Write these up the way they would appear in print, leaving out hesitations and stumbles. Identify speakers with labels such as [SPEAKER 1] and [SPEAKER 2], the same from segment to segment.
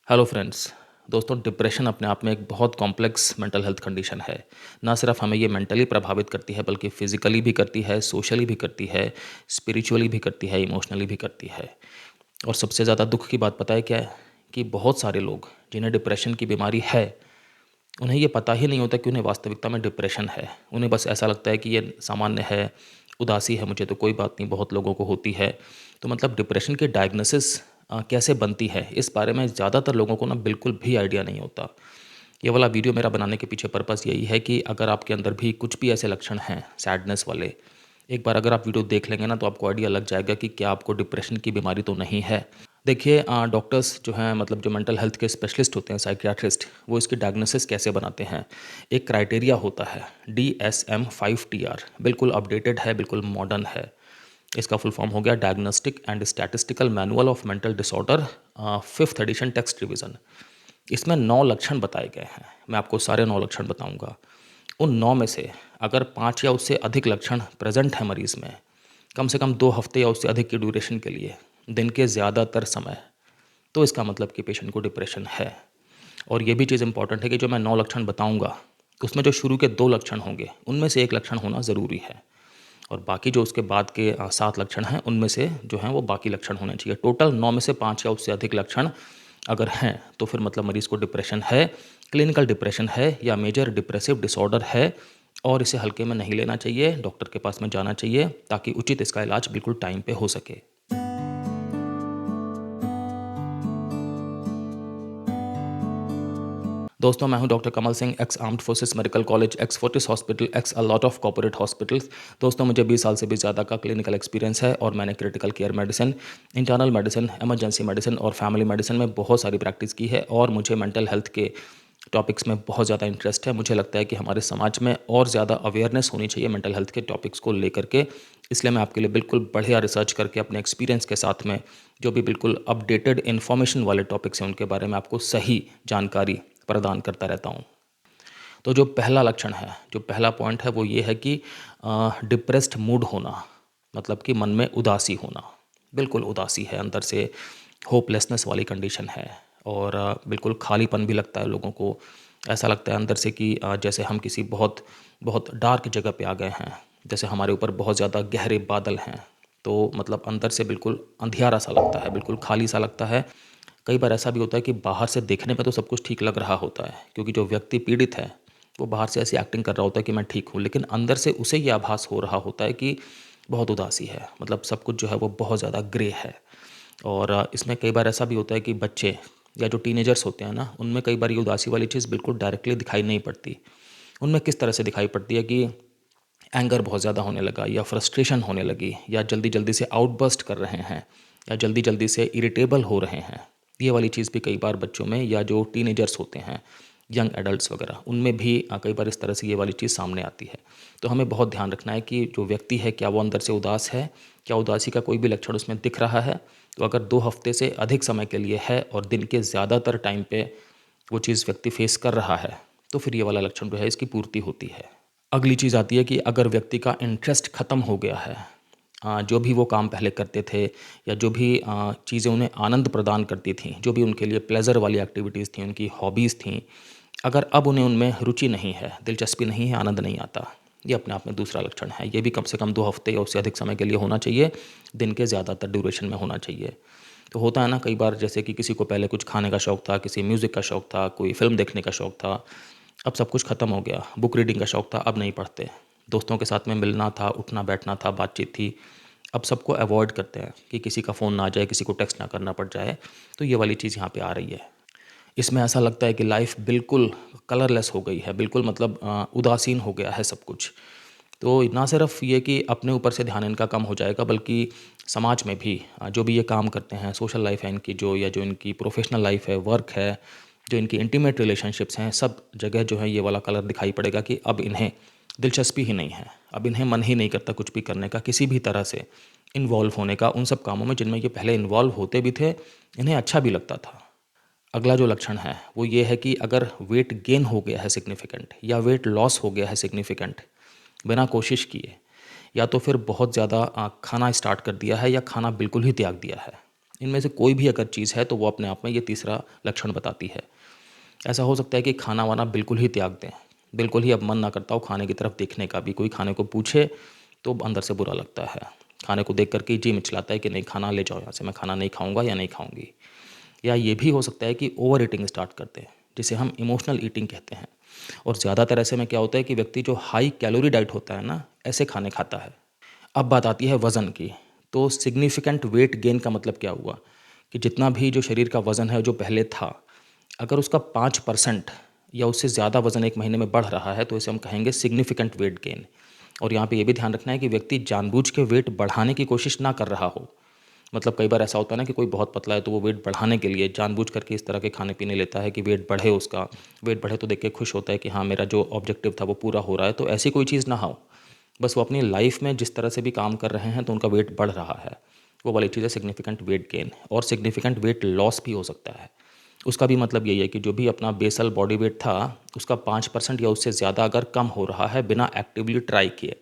[SPEAKER 1] Hello friends. दोस्तों, depression अपने आप में एक बहुत कॉम्प्लेक्स मेंटल हेल्थ कंडीशन है। ना सिर्फ हमें ये मेंटली प्रभावित करती है बल्कि फिजिकली भी करती है, सोशली भी करती है, स्पिरिचुअली भी करती है, इमोशनली भी करती है। और सबसे ज़्यादा दुख की बात पता है क्या है? कि बहुत सारे लोग जिन्हें डिप्रेशन की बीमारी है, उन्हें ये पता ही नहीं होता कि उन्हें वास्तविकता में डिप्रेशन है। उन्हें बस ऐसा लगता है कि ये सामान्य है, उदासी है, मुझे तो कोई बात नहीं, बहुत लोगों को होती है। तो मतलब डिप्रेशन की डायग्नोसिस कैसे बनती है, इस बारे में ज़्यादातर लोगों को ना बिल्कुल भी आइडिया नहीं होता। ये वाला वीडियो मेरा बनाने के पीछे पर्पस यही है कि अगर आपके अंदर भी कुछ भी ऐसे लक्षण हैं सैडनेस वाले, एक बार अगर आप वीडियो देख लेंगे ना तो आपको आइडिया लग जाएगा कि क्या आपको डिप्रेशन की बीमारी तो नहीं है। देखिए, डॉक्टर्स जो हैं, मतलब जो मेंटल हेल्थ के स्पेशलिस्ट होते हैं, साइकियाट्रिस्ट, वो इसकी डायग्नोसिस कैसे बनाते हैं। एक क्राइटेरिया होता है DSM-5 TR, बिल्कुल अपडेटेड है, बिल्कुल मॉडर्न है। इसका फुल फॉर्म हो गया diagnostic and statistical manual of mental disorder, 5th edition text revision. इसमें 9 लक्षण बताए गए हैं। मैं आपको सारे 9 लक्षण बताऊंगा। उन 9 में से अगर 5 या उससे अधिक लक्षण प्रेजेंट है मरीज़ में, कम से कम 2 हफ्ते या उससे अधिक की ड्यूरेशन के लिए, दिन के ज़्यादातर समय, तो इसका मतलब कि पेशेंट को डिप्रेशन है। और ये भी चीज़ इंपॉर्टेंट है कि जो मैं 9 लक्षण बताऊंगा, उसमें जो शुरू के 2 लक्षण होंगे, उनमें से एक लक्षण होना ज़रूरी है। और बाकी जो उसके बाद के 7 लक्षण हैं, उनमें से जो हैं वो बाकी लक्षण होने चाहिए। टोटल 9 में से 5 या उससे अधिक लक्षण अगर हैं, तो फिर मतलब मरीज़ को डिप्रेशन है, क्लिनिकल डिप्रेशन है या मेजर डिप्रेसिव डिसऑर्डर है। और इसे हल्के में नहीं लेना चाहिए, डॉक्टर के पास में जाना चाहिए ताकि उचित इसका इलाज बिल्कुल टाइम पे हो सके। दोस्तों, मैं हूं doctor Kamal Singh, x armed forces medical college, x Fortis hospital, x a lot of corporate hospitals. दोस्तों, मुझे 20 साल से भी ज़्यादा का क्लिनिकल एक्सपीरियंस है और मैंने critical care medicine, internal medicine, emergency medicine और फैमिली मेडिसिन में बहुत सारी प्रैक्टिस की है। और मुझे मेंटल हेल्थ के टॉपिक्स में बहुत ज़्यादा इंटरेस्ट है। मुझे लगता है कि हमारे समाज में और ज़्यादा अवेयरनेस होनी चाहिए मेंटल हेल्थ के टॉपिक्स को लेकर के। इसलिए मैं आपके लिए बिल्कुल बढ़िया रिसर्च करके अपने एक्सपीरियंस के साथ में जो भी बिल्कुल अपडेटेड इन्फॉर्मेशन वाले टॉपिक्स हैं, उनके बारे में आपको सही जानकारी प्रदान करता रहता हूँ। तो जो पहला लक्षण है, जो पहला पॉइंट है, वो ये है कि डिप्रेस्ड मूड होना, मतलब कि मन में उदासी होना। बिल्कुल उदासी है, अंदर से होपलेसनेस वाली कंडीशन है। और बिल्कुल खालीपन भी लगता है लोगों को। ऐसा लगता है अंदर से कि जैसे हम किसी बहुत बहुत डार्क जगह पे आ गए हैं, जैसे हमारे ऊपर बहुत ज़्यादा गहरे बादल हैं। तो मतलब अंदर से बिल्कुल अंधियारा सा लगता है, बिल्कुल खाली सा लगता है। कई बार ऐसा भी होता है कि बाहर से देखने में तो सब कुछ ठीक लग रहा होता है, क्योंकि जो व्यक्ति पीड़ित है वो बाहर से ऐसी एक्टिंग कर रहा होता है कि मैं ठीक हूँ, लेकिन अंदर से उसे ये आभास हो रहा होता है कि बहुत उदासी है, मतलब सब कुछ जो है वो बहुत ज़्यादा ग्रे है। और इसमें कई बार ऐसा भी होता है कि बच्चे या जो टीनेजर्स होते हैं ना, उनमें कई बार ये उदासी वाली चीज़ बिल्कुल डायरेक्टली दिखाई नहीं पड़ती। उनमें किस तरह से दिखाई पड़ती है कि एंगर बहुत ज़्यादा होने लगा या फ्रस्ट्रेशन होने लगी, या जल्दी जल्दी से आउटबर्स्ट कर रहे हैं, या जल्दी जल्दी से इरिटेबल हो रहे हैं। ये वाली चीज़ भी कई बार बच्चों में, या जो टीनेजर्स होते हैं, यंग एडल्ट्स वगैरह, उनमें भी कई बार इस तरह से ये वाली चीज़ सामने आती है। तो हमें बहुत ध्यान रखना है कि जो व्यक्ति है, क्या वो अंदर से उदास है, क्या उदासी का कोई भी लक्षण उसमें दिख रहा है। तो अगर 2 हफ्ते से अधिक समय के लिए है और दिन के ज़्यादातर टाइम पे वो चीज़ व्यक्ति फेस कर रहा है, तो फिर ये वाला लक्षण जो है इसकी पूर्ति होती है। अगली चीज़ आती है कि अगर व्यक्ति का इंटरेस्ट ख़त्म हो गया है, जो भी वो काम पहले करते थे, या जो भी चीज़ें उन्हें आनंद प्रदान करती थीं, जो भी उनके लिए प्लेज़र वाली एक्टिविटीज़ थी, उनकी हॉबीज़ थीं, अगर अब उन्हें उनमें रुचि नहीं है, दिलचस्पी नहीं है, आनंद नहीं आता, ये अपने आप में दूसरा लक्षण है। ये भी कम से कम 2 हफ्ते या उससे अधिक समय के लिए होना चाहिए, दिन के ज़्यादातर ड्यूरेशन में होना चाहिए। तो होता है ना कई बार, जैसे कि किसी को पहले कुछ खाने का शौक़ था, किसी म्यूज़िक का शौक़ था, कोई फ़िल्म देखने का शौक़ था, अब सब कुछ ख़त्म हो गया। बुक रीडिंग का शौक़ था, अब नहीं पढ़ते। दोस्तों के साथ में मिलना था, उठना बैठना था, बातचीत थी, अब सबको अवॉइड करते हैं कि किसी का फ़ोन ना आ जाए, किसी को टेक्स्ट ना करना पड़ जाए। तो ये वाली चीज़ यहाँ पे आ रही है। इसमें ऐसा लगता है कि लाइफ बिल्कुल कलरलेस हो गई है, बिल्कुल मतलब उदासीन हो गया है सब कुछ। तो ना सिर्फ ये कि अपने ऊपर से ध्यान इनका कम हो जाएगा, बल्कि समाज में भी जो भी ये काम करते हैं, सोशल लाइफ है इनकी जो, या जो इनकी प्रोफेशनल लाइफ है, वर्क है, जो इनकी इंटीमेट रिलेशनशिप्स हैं, सब जगह जो है ये वाला कलर दिखाई पड़ेगा कि अब इन्हें दिलचस्पी ही नहीं है, अब इन्हें मन ही नहीं करता कुछ भी करने का, किसी भी तरह से इन्वॉल्व होने का उन सब कामों में जिनमें ये पहले इन्वॉल्व होते भी थे, इन्हें अच्छा भी लगता था। अगला जो लक्षण है वो ये है कि अगर वेट गेन हो गया है सिग्निफिकेंट, या वेट लॉस हो गया है सिग्निफिकेंट बिना कोशिश किए, या तो फिर बहुत ज़्यादा खाना स्टार्ट कर दिया है, या खाना बिल्कुल ही त्याग दिया है। इनमें से कोई भी अगर चीज़ है तो वो अपने आप में ये तीसरा लक्षण बताती है। ऐसा हो सकता है कि खाना वाना बिल्कुल ही त्याग दें, बिल्कुल ही अब मन ना करता हो खाने की तरफ देखने का भी। कोई खाने को पूछे तो अंदर से बुरा लगता है, खाने को देख करके जी मिचलाता है कि नहीं खाना ले जाओ यहाँ से, मैं खाना नहीं खाऊंगा या नहीं खाऊंगी। या ये भी हो सकता है कि ओवर ईटिंग स्टार्ट करते हैं, जिसे हम इमोशनल ईटिंग कहते हैं। और ज़्यादातर ऐसे में क्या होता है कि व्यक्ति जो हाई कैलोरी डाइट होता है ना, ऐसे खाने खाता है। अब बात आती है वज़न की। तो सिग्निफिकेंट वेट गेन का मतलब क्या हुआ कि जितना भी जो शरीर का वज़न है जो पहले था, अगर उसका 5% या उससे ज़्यादा वज़न एक महीने में बढ़ रहा है तो इसे हम कहेंगे सिग्निफिकेंट वेट गेन। और यहाँ पे ये भी ध्यान रखना है कि व्यक्ति जानबूझ के वेट बढ़ाने की कोशिश ना कर रहा हो। मतलब कई बार ऐसा होता है ना कि कोई बहुत पतला है तो वो वेट बढ़ाने के लिए जानबूझ करके इस तरह के खाने पीने लेता है कि वेट बढ़े उसका। वेट बढ़े तो देख के खुश होता है कि हाँ मेरा जो ऑब्जेक्टिव था वो पूरा हो रहा है। तो ऐसी कोई चीज़ ना हो, बस वो अपनी लाइफ में जिस तरह से भी काम कर रहे हैं तो उनका वेट बढ़ रहा है, वो वाली चीज़ है सिग्निफिकेंट वेट गेन। और सिग्निफिकेंट वेट लॉस भी हो सकता है। उसका भी मतलब यही है कि जो भी अपना बेसल बॉडी वेट था उसका 5% या उससे ज़्यादा अगर कम हो रहा है बिना एक्टिवली ट्राई किए।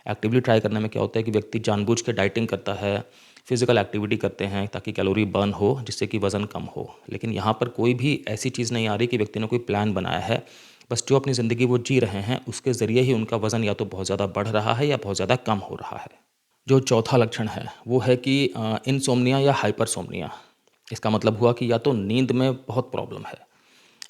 [SPEAKER 1] एक्टिवली ट्राई करने में क्या होता है कि व्यक्ति जानबूझ के डाइटिंग करता है, फिजिकल एक्टिविटी करते हैं ताकि कैलोरी बर्न हो, जिससे कि वज़न कम हो। लेकिन यहाँ पर कोई भी ऐसी चीज़ नहीं आ रही कि व्यक्ति ने कोई प्लान बनाया है, बस जो अपनी ज़िंदगी वो जी रहे हैं उसके ज़रिए ही उनका वज़न या तो बहुत ज़्यादा बढ़ रहा है या बहुत ज़्यादा कम हो रहा है। जो चौथा लक्षण है वो है कि इनसोम्निया या हाइपरसोम्निया। इसका मतलब हुआ कि या तो नींद में बहुत प्रॉब्लम है,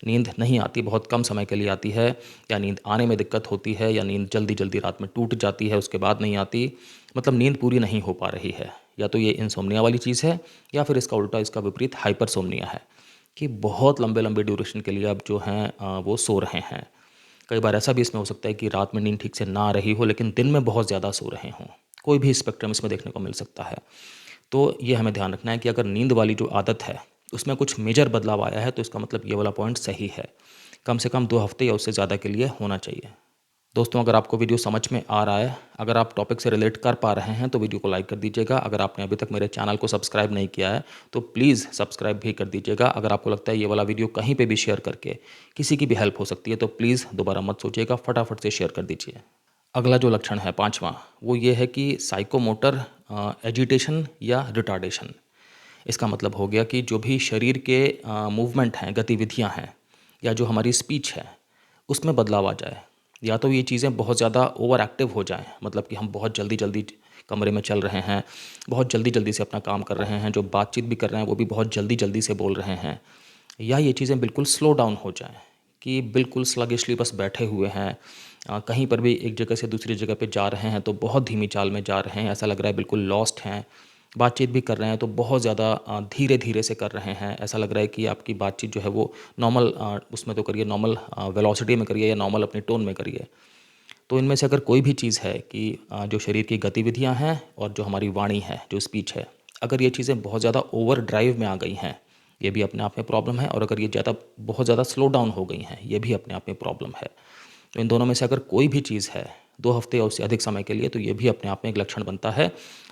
[SPEAKER 1] नींद नहीं आती, बहुत कम समय के लिए आती है, या नींद आने में दिक्कत होती है, या नींद जल्दी जल्दी रात में टूट जाती है उसके बाद नहीं आती। मतलब नींद पूरी नहीं हो पा रही है। या तो ये इंसोम्निया वाली चीज़ है, या फिर इसका उल्टा, इसका विपरीत हाइपरसोम्निया है कि बहुत लंबे लंबे ड्यूरेशन के लिए आप जो हैं वो सो रहे हैं। कई बार ऐसा भी इसमें हो सकता है कि रात में नींद ठीक से ना आ रही हो लेकिन दिन में बहुत ज़्यादा सो रहे हों। कोई भी स्पेक्ट्रम इसमें देखने को मिल सकता है। तो ये हमें ध्यान रखना है कि अगर नींद वाली जो आदत है उसमें कुछ मेजर बदलाव आया है तो इसका मतलब ये वाला पॉइंट सही है। कम से कम 2 हफ्ते या उससे ज़्यादा के लिए होना चाहिए। दोस्तों, अगर आपको वीडियो समझ में आ रहा है, अगर आप टॉपिक से रिलेट कर पा रहे हैं तो वीडियो को लाइक कर दीजिएगा। अगर आपने अभी तक मेरे चैनल को सब्सक्राइब नहीं किया है तो प्लीज़ सब्सक्राइब भी कर दीजिएगा। अगर आपको लगता है ये वाला वीडियो कहीं पे भी शेयर करके किसी की भी हेल्प हो सकती है तो प्लीज़ दोबारा मत सोचिएगा, फटाफट से शेयर कर दीजिए। अगला जो लक्षण है पाँचवा, वो ये है कि साइकोमोटर एजिटेशन या रिटार्डेशन। इसका मतलब हो गया कि जो भी शरीर के मूवमेंट हैं, गतिविधियां हैं, या जो हमारी स्पीच है उसमें बदलाव आ जाए। या तो ये चीज़ें बहुत ज़्यादा ओवर एक्टिव हो जाएं, मतलब कि हम बहुत जल्दी जल्दी कमरे में चल रहे हैं, बहुत जल्दी जल्दी से अपना काम कर रहे हैं, जो बातचीत भी कर रहे हैं वो भी बहुत जल्दी जल्दी से बोल रहे हैं। या ये चीज़ें बिल्कुल स्लो डाउन हो जाएं कि बिल्कुल स्लगिशली बस बैठे हुए हैं, कहीं पर भी एक जगह से दूसरी जगह पे जा रहे हैं तो बहुत धीमी चाल में जा रहे हैं, ऐसा लग रहा है बिल्कुल लॉस्ट हैं। बातचीत भी कर रहे हैं तो बहुत ज़्यादा धीरे धीरे से कर रहे हैं, ऐसा लग रहा है कि आपकी बातचीत जो है वो नॉर्मल उसमें तो करिए, नॉर्मल वेलोसिटी में करिए या नॉर्मल अपनी टोन में करिए। तो इनमें से अगर कोई भी चीज़ है कि जो शरीर की गतिविधियां हैं और जो हमारी वाणी है, जो स्पीच है, अगर ये चीज़ें बहुत ज़्यादा ओवर ड्राइव में आ गई हैं, ये भी अपने आप में प्रॉब्लम है। और अगर ये बहुत ज़्यादा स्लो डाउन हो गई हैं, ये भी अपने आप में प्रॉब्लम है। तो इन दोनों में से अगर कोई भी चीज़ है 2 हफ्ते या उससे अधिक समय के लिए, तो ये भी अपने आप में एक लक्षण बनता है।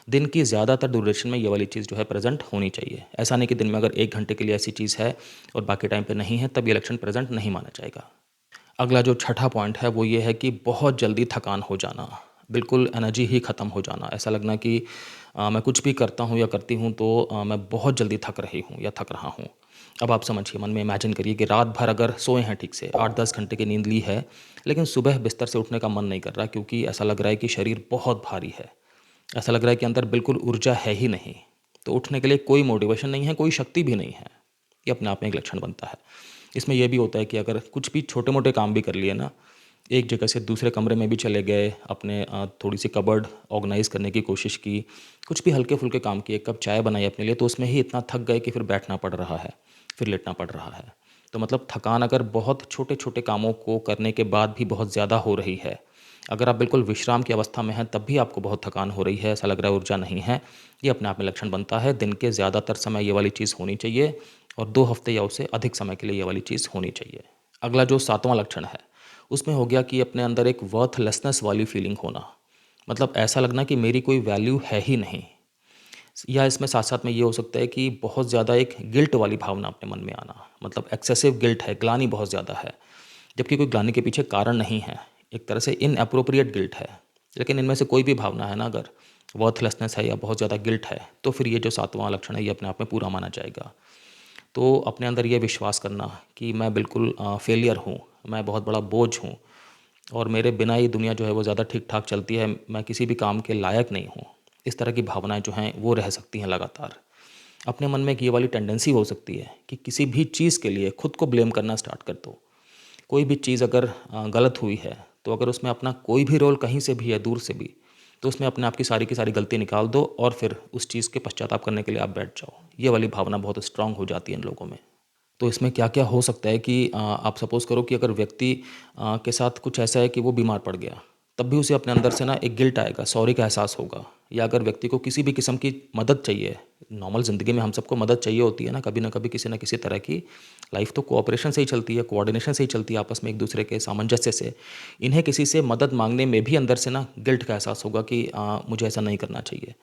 [SPEAKER 1] दिन की ज़्यादातर ड्यूरेशन में ये वाली चीज़ जो है प्रेजेंट होनी चाहिए। ऐसा नहीं कि दिन में अगर 1 घंटे के लिए ऐसी चीज़ है और बाकी टाइम पे नहीं है तब ये लक्षण प्रेजेंट नहीं माना जाएगा। अगला जो छठा पॉइंट है वो ये है कि बहुत जल्दी थकान हो जाना, बिल्कुल एनर्जी ही ख़त्म हो जाना, ऐसा लगना कि मैं कुछ भी करता हूँ या करती हूँ तो मैं बहुत जल्दी थक रही हूँ या थक रहा हूँ। अब आप समझिए, मन में इमेजिन करिए कि रात भर अगर सोए हैं ठीक से, 8-10 घंटे की नींद ली है, लेकिन सुबह बिस्तर से उठने का मन नहीं कर रहा क्योंकि ऐसा लग रहा है कि शरीर बहुत भारी है, ऐसा लग रहा है कि अंदर बिल्कुल ऊर्जा है ही नहीं, तो उठने के लिए कोई मोटिवेशन नहीं है, कोई शक्ति भी नहीं है। ये अपने आप में एक लक्षण बनता है। इसमें यह भी होता है कि अगर कुछ भी छोटे मोटे काम भी कर लिए ना, एक जगह से दूसरे कमरे में भी चले गए, अपने थोड़ी सी कबर्ड ऑर्गेनाइज करने की कोशिश की, कुछ भी हल्के फुल्के काम किए, एक कप चाय बनाई अपने लिए, तो उसमें ही इतना थक गए कि फिर बैठना पड़ रहा है, फिर लेटना पड़ रहा है। तो मतलब थकान अगर बहुत छोटे छोटे कामों को करने के बाद भी बहुत ज़्यादा हो रही है, अगर आप बिल्कुल विश्राम की अवस्था में हैं तब भी आपको बहुत थकान हो रही है, ऐसा लग रहा है ऊर्जा नहीं है, ये अपने आप में लक्षण बनता है। दिन के ज़्यादातर समय ये वाली चीज़ होनी चाहिए और 2 हफ्ते या उससे अधिक समय के लिए ये वाली चीज़ होनी चाहिए। अगला जो सातवां लक्षण है उसमें हो गया कि अपने अंदर एक वर्थलेसनेस वाली फीलिंग होना, मतलब ऐसा लगना कि मेरी कोई वैल्यू है ही नहीं। या इसमें साथ साथ में ये हो सकता है कि बहुत ज़्यादा एक गिल्ट वाली भावना अपने मन में आना, मतलब एक्सेसिव गिल्ट है, ग्लानि बहुत ज़्यादा है, जबकि कोई ग्लानि के पीछे कारण नहीं है, एक तरह से इनअप्रोप्रिएट गिल्ट है। लेकिन इनमें से कोई भी भावना है ना, अगर वर्थलेसनेस है या बहुत ज़्यादा गिल्ट है, तो फिर ये जो 7वां लक्षण है ये अपने आप में पूरा माना जाएगा। तो अपने अंदर ये विश्वास करना कि मैं बिल्कुल फेलियर हूँ, मैं बहुत बड़ा बोझ हूँ और मेरे बिना ये दुनिया जो है वो ज़्यादा ठीक-ठाक चलती है, मैं किसी भी काम के लायक नहीं हूँ। इस तरह की भावनाएँ जो हैं वो रह सकती हैं लगातार। अपने मन में एक ये वाली टेंडेंसी हो सकती है कि किसी भी चीज़ के लिए खुद को ब्लेम करना स्टार्ट कर दो। कोई भी चीज़ अगर गलत हुई है, तो अगर उसमें अपना कोई भी रोल कहीं से भी है, दूर से भी, तो उसमें अपने आप की सारी गलती निकाल दो और फिर उस चीज़ के पश्चाताप करने के लिए आप बैठ जाओ। ये वाली भावना बहुत स्ट्रांग हो जाती है इन लोगों में। तो इसमें क्या-क्या हो सकता है कि आप सपोज़ करो कि अगर व्यक्ति के साथ कुछ ऐसा है कि वो बीमार पड़ गया, तब भी उसे अपने अंदर से ना एक गिल्ट आएगा, सॉरी का एहसास होगा। या अगर व्यक्ति को किसी भी किस्म की मदद चाहिए, नॉर्मल ज़िंदगी में हम सबको मदद चाहिए होती है ना कभी किसी न किसी तरह की। लाइफ़ तो कोऑपरेशन से ही चलती है, कोऑर्डिनेशन से ही चलती है आपस में एक-दूसरे के सामंजस्य से। इन्हें किसी से मदद माँगने में भी अंदर से ना गिल्ट का एहसास होगा कि मुझे ऐसा नहीं करना चाहिए।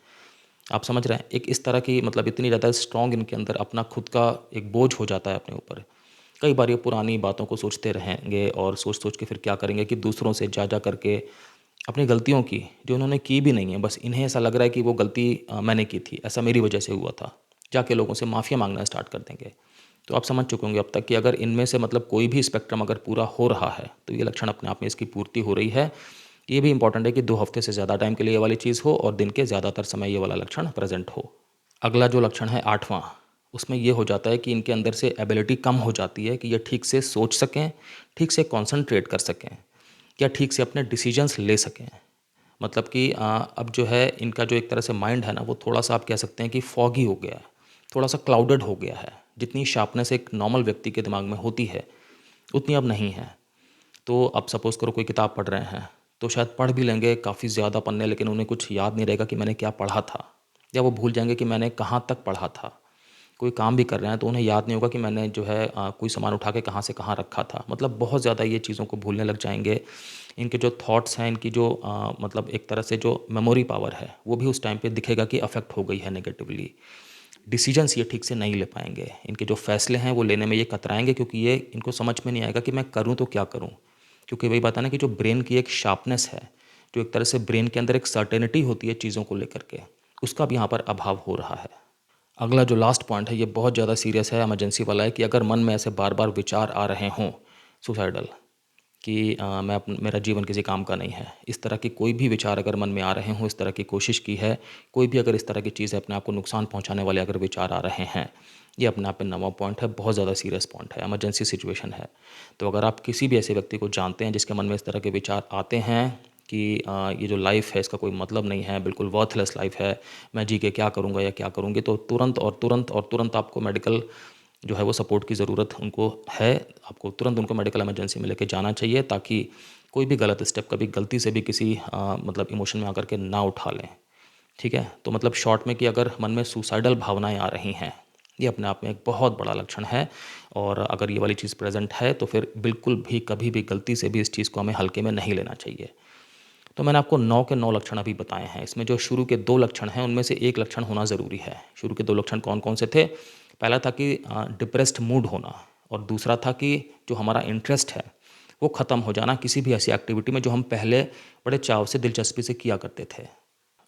[SPEAKER 1] आप समझ रहे हैं? एक इस तरह की मतलब इतनी ज़्यादा स्ट्रॉन्ग इनके अंदर अपना खुद का एक बोझ हो जाता है अपने ऊपर। कई बार ये पुरानी बातों को सोचते रहेंगे और सोच-सोच के फिर क्या करेंगे कि दूसरों से जा-जा करके अपनी गलतियों की, जो उन्होंने की भी नहीं है, बस इन्हें ऐसा लग रहा है कि वो गलती मैंने की थी, ऐसा मेरी वजह से हुआ था। जाके लोगों से माफ़िया माँगना स्टार्ट कर देंगे। तो आप समझ चुके होंगे अब तक कि अगर इनमें से मतलब कोई भी स्पेक्ट्रम अगर पूरा हो रहा है, तो ये लक्षण अपने आप में इसकी पूर्ति हो रही है। ये भी इंपॉर्टेंट है कि 2 हफ्ते से ज़्यादा टाइम के लिए ये वाली चीज़ हो और दिन के ज़्यादातर समय ये वाला लक्षण प्रेज़ेंट हो। अगला जो लक्षण है 8वां, उसमें ये हो जाता है कि इनके अंदर से एबिलिटी कम हो जाती है कि ये ठीक से सोच सकें, ठीक से कॉन्सन्ट्रेट कर सकें या ठीक से अपने डिसीजंस ले सकें। मतलब कि अब जो है इनका जो एक तरह से माइंड है ना, वो थोड़ा-सा आप कह सकते हैं कि फॉगी हो गया है, थोड़ा-सा क्लाउडेड हो गया है। जितनी शार्पनेस एक नॉर्मल व्यक्ति के दिमाग में होती है, उतनी अब नहीं है। तो अब सपोज़ करो कोई किताब पढ़ रहे हैं, तो शायद पढ़ भी लेंगे काफ़ी ज़्यादा पन्ने, लेकिन उन्हें कुछ याद नहीं रहेगा कि मैंने क्या पढ़ा था, या वो भूल जाएँगे कि मैंने कहाँ तक पढ़ा था। कोई काम भी कर रहे हैं तो उन्हें याद नहीं होगा कि मैंने जो है कोई सामान उठा के कहाँ से कहाँ रखा था। मतलब बहुत ज़्यादा ये चीज़ों को भूलने लग जाएँगे। इनके जो थॉट्स हैं, इनकी जो मतलब एक तरह से जो मेमोरी पावर है, वो भी उस टाइम पे दिखेगा कि अफ़ेक्ट हो गई है नेगेटिवली। डिसीजंस ये ठीक से नहीं ले पाएँगे। इनके जो फ़ैसले हैं वो लेने में ये कतराएँगे, क्योंकि ये इनको समझ में नहीं आएगा कि मैं करूँ तो क्या करूँ? क्योंकि वही बात है ना कि जो ब्रेन की एक शार्पनेस है, जो एक तरह से ब्रेन के अंदर एक सर्टेनिटी होती है चीज़ों को लेकर के, उसका भी यहाँ पर अभाव हो रहा है। अगला जो लास्ट पॉइंट है ये बहुत ज़्यादा सीरियस है, इमरजेंसी वाला है कि अगर मन में ऐसे बार-बार विचार आ रहे हों सुसाइडल, कि मेरा जीवन किसी काम का नहीं है। इस तरह के कोई भी विचार अगर मन में आ रहे हों, इस तरह की कोशिश की है, कोई भी अगर इस तरह की चीज़ है अपने आप को नुकसान पहुँचाने वाले अगर विचार आ रहे हैं, ये अपने आप में 9वां पॉइंट है, बहुत ज़्यादा सीरियस पॉइंट है, इमरजेंसी सिचुएशन है। तो अगर आप किसी भी ऐसे व्यक्ति को जानते हैं जिसके मन में इस तरह के विचार आते हैं कि ये जो लाइफ़ है इसका कोई मतलब नहीं है, बिल्कुल वर्थलेस लाइफ़ है, मैं जी के क्या करूँगा या क्या करूँगी, तो तुरंत आपको मेडिकल जो है वो सपोर्ट की ज़रूरत उनको है। आपको तुरंत उनको मेडिकल इमरजेंसी में लेके जाना चाहिए, ताकि कोई भी गलत स्टेप कभी गलती से भी किसी मतलब इमोशन में आकर के ना उठा लें। ठीक है? तो मतलब शॉर्ट में कि अगर मन में सुसाइडल भावनाएँ आ रही हैं, ये अपने आप में एक बहुत बड़ा लक्षण है। और अगर ये वाली चीज़ प्रेज़ेंट है तो फिर बिल्कुल भी कभी भी गलती से भी इस चीज़ को हमें हल्के में नहीं लेना चाहिए। तो मैंने आपको 9 के 9 लक्षण अभी बताए हैं। इसमें जो शुरू के 2 लक्षण हैं, उनमें से 1 लक्षण होना ज़रूरी है। शुरू के 2 लक्षण कौन-कौन से थे? पहला था कि डिप्रेस्ड मूड होना, और दूसरा था कि जो हमारा इंटरेस्ट है, वो ख़त्म हो जाना किसी भी ऐसी एक्टिविटी में जो हम पहले बड़े चाव से, दिलचस्पी से किया करते थे।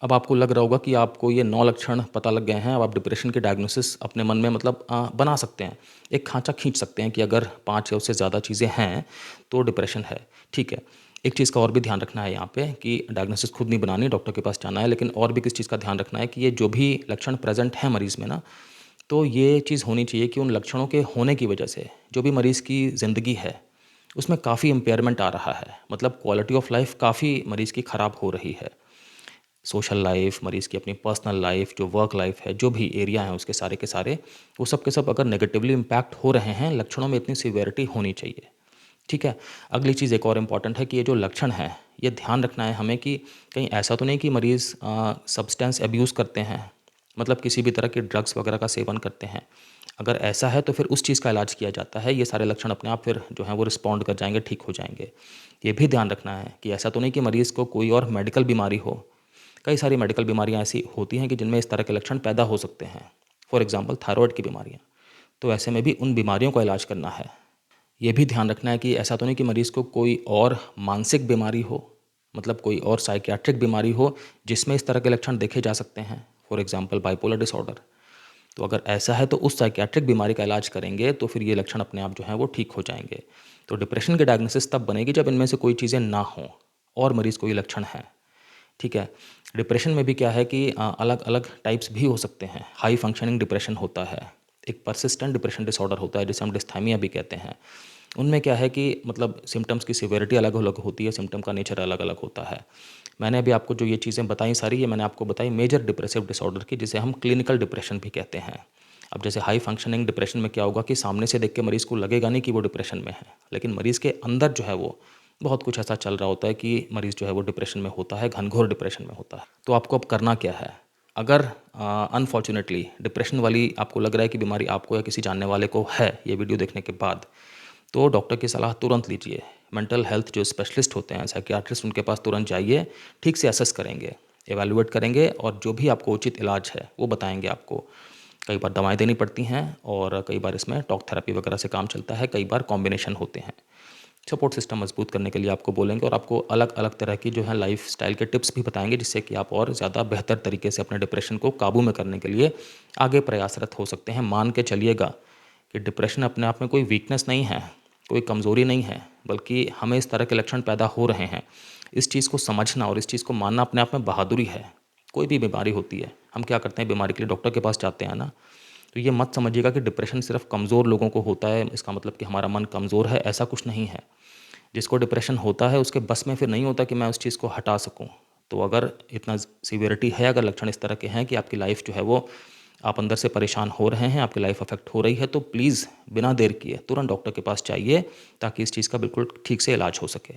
[SPEAKER 1] अब आपको लग रहा होगा कि आपको ये 9 लक्षण पता लग गए हैं, अब आप डिप्रेशन की डायग्नोसिस अपने मन में मतलब बना सकते हैं। एक खांचा खींच सकते हैं कि अगर 5 या उससे ज़्यादा चीज़ें हैं, तो डिप्रेशन है। ठीक है। एक चीज़ का और भी ध्यान रखना है यहाँ पे कि डायग्नोसिस खुद नहीं बनानी, डॉक्टर के पास जाना है, लेकिन और भी किस चीज़ का ध्यान रखना है कि ये जो भी लक्षण प्रेज़ेंट हैं मरीज़ में ना, तो ये चीज़ होनी चाहिए कि उन लक्षणों के होने की वजह से जो भी मरीज़ की ज़िंदगी है, उसमें काफ़ी इम्पेयरमेंट आ रहा है। मतलब क्वालिटी ऑफ लाइफ़ काफ़ी मरीज़ की ख़राब हो रही है। सोशल लाइफ, मरीज़ की अपनी पर्सनल लाइफ, जो वर्क लाइफ है, जो भी एरिया हैं उसके सारे के सारे, वो सब के सब अगर नेगेटिवली इम्पैक्ट हो रहे हैं, लक्षणों में इतनी सीवियरिटी होनी चाहिए। ठीक है? अगली चीज़ एक और इम्पॉर्टेंट है कि ये जो लक्षण हैं, ये ध्यान रखना है हमें कि कहीं ऐसा तो नहीं कि मरीज़ सब्सटेंस अब्यूज़ करते हैं, मतलब किसी भी तरह के ड्रग्स वगैरह का सेवन करते हैं। अगर ऐसा है तो फिर उस चीज़ का इलाज किया जाता है, ये सारे लक्षण अपने आप फिर जो हैं वो रिस्पॉन्ड कर जाएँगे, ठीक हो जाएँगे। ये भी ध्यान रखना है कि ऐसा तो नहीं कि मरीज़ को कोई और मेडिकल बीमारी हो। कई सारी मेडिकल बीमारियाँ ऐसी होती हैं कि जिनमें इस तरह के लक्षण पैदा हो सकते हैं। फॉर एग्ज़ाम्पल थायरॉइड की बीमारियाँ। तो ऐसे में भी उन बीमारियों का इलाज करना है। ये भी ध्यान रखना है कि ऐसा तो नहीं कि मरीज़ को कोई और मानसिक बीमारी हो, मतलब कोई और साइकियाट्रिक बीमारी हो जिसमें इस तरह के लक्षण देखे जा सकते हैं, फॉर एग्जांपल बाइपोलर डिसऑर्डर। तो अगर ऐसा है तो उस साइकियाट्रिक बीमारी का इलाज करेंगे तो फिर ये लक्षण अपने आप जो है वो ठीक हो जाएंगे। तो डिप्रेशन की डायग्नोसिस तब बनेगी जब इनमें से कोई चीज़ें ना हों और मरीज़ को ये लक्षण हैं। ठीक है। डिप्रेशन में भी क्या है कि अलग अलग टाइप्स भी हो सकते हैं। हाई फंक्शनिंग डिप्रेशन होता है, एक परसिस्टेंट डिप्रेशन डिसऑर्डर होता है जिसे हम डिस्थाइमिया भी कहते हैं। उनमें क्या है कि मतलब सिम्टम्स की सिवियरिटी अलग अलग होती है, सिम्टम का नेचर अलग अलग होता है। मैंने अभी आपको जो ये चीज़ें बताई सारी, ये मैंने आपको बताई मेजर डिप्रेसिव डिसऑर्डर की, जिसे हम क्लिनिकल डिप्रेशन भी कहते हैं। अब जैसे हाई फंक्शनिंग डिप्रेशन में क्या होगा कि सामने से देख के मरीज़ को लगेगा नहीं कि वो डिप्रेशन में है, लेकिन मरीज़ के अंदर जो है वो बहुत कुछ ऐसा चल रहा होता है कि मरीज़ जो है वो डिप्रेशन में होता है, घनघोर डिप्रेशन में होता है। तो आपको अब करना क्या है? अगर अनफॉर्चुनेटली डिप्रेशन वाली आपको लग रहा है कि बीमारी आपको या किसी जानने वाले को है ये वीडियो देखने के बाद, तो डॉक्टर की सलाह तुरंत लीजिए। मेंटल हेल्थ जो स्पेशलिस्ट होते हैं, साइकियाट्रिस्ट, उनके पास तुरंत जाइए, ठीक से असेस करेंगे, एवेलुएट करेंगे और जो भी आपको उचित इलाज है वो बताएंगे आपको। कई बार दवाएं देनी पड़ती हैं और कई बार इसमें टॉक थेरेपी वगैरह से काम चलता है, कई बार कॉम्बिनेशन होते हैं। सपोर्ट सिस्टम मजबूत करने के लिए आपको बोलेंगे और आपको अलग अलग तरह की जो है लाइफ स्टाइल के टिप्स भी बताएंगे, जिससे कि आप और ज़्यादा बेहतर तरीके से अपने डिप्रेशन को काबू में करने के लिए आगे प्रयासरत हो सकते हैं। मान के चलिएगा कि डिप्रेशन अपने आप में कोई वीकनेस नहीं है, कोई कमज़ोरी नहीं है, बल्कि हमें इस तरह के लक्षण पैदा हो रहे हैं, इस चीज़ को समझना और इस चीज़ को मानना अपने आप में बहादुरी है। कोई भी बीमारी होती है, हम क्या करते हैं, बीमारी के लिए डॉक्टर के पास जाते हैं ना। तो ये मत समझिएगा कि डिप्रेशन सिर्फ कमज़ोर लोगों को होता है, इसका मतलब कि हमारा मन कमज़ोर है, ऐसा कुछ नहीं है। जिसको डिप्रेशन होता है उसके बस में फिर नहीं होता कि मैं उस चीज़ को हटा सकूं। तो अगर इतना सीवियरिटी है, अगर लक्षण इस तरह के हैं कि आपकी लाइफ जो है वो आप अंदर से परेशान हो रहे हैं, आपकी लाइफ अफेक्ट हो रही है, तो प्लीज़ बिना देर किए तुरंत डॉक्टर के पास जाइए ताकि इस चीज़ का बिल्कुल ठीक से इलाज हो सके।